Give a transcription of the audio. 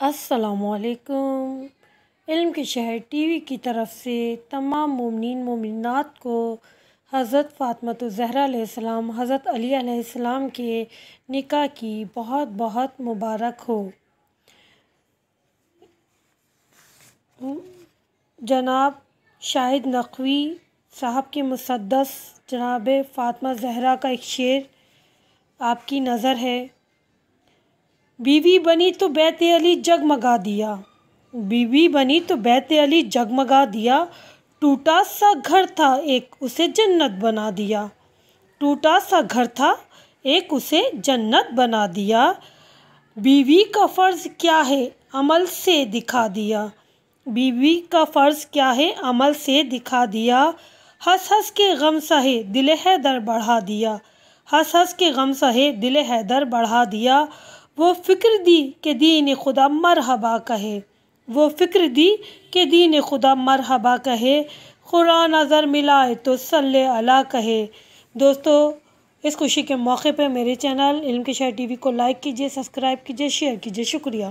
السلام علیکم۔ علم کے شہر ٹی وی کی طرف سے تمام مومنین مومنات کو حضرت فاطمۃ الزہرا علیہ السلام حضرت علی علیہ السلام کے نکاح کی بہت بہت مبارک ہو۔ جناب شاہد نقوی صاحب کے مسدس جناب فاطمہ زہرا کا ایک شعر آپ کی نظر ہے۔ بیوی بنی تو بیت علی جگمگا دیا، بیوی بنی تو بیت علی جگمگا دیا، ٹوٹا سا گھر تھا ایک اسے جنت بنا دیا، ٹوٹا سا گھر تھا ایک اسے جنت بنا دیا، بیوی کا فرض کیا ہے عمل سے دکھا دیا، بیوی کا فرض کیا ہے عمل سے دکھا دیا، ہنس ہنس کے غم سہے دل حیدر بڑھا دیا، ہنس ہنس کے غم سہے دل حیدر بڑھا دیا، وہ فکر دی کہ دین خدا مرحبا کہے، وہ فکر دی کہ دین خدا مرحبا کہے، قرآن نظر ملائے تو صلی اللہ کہے۔ دوستو، اس خوشی کے موقع پہ میرے چینل علم کے شہر ٹی وی کو لائک کیجیے، سبسکرائب کیجیے، شیئر کیجیے۔ شکریہ۔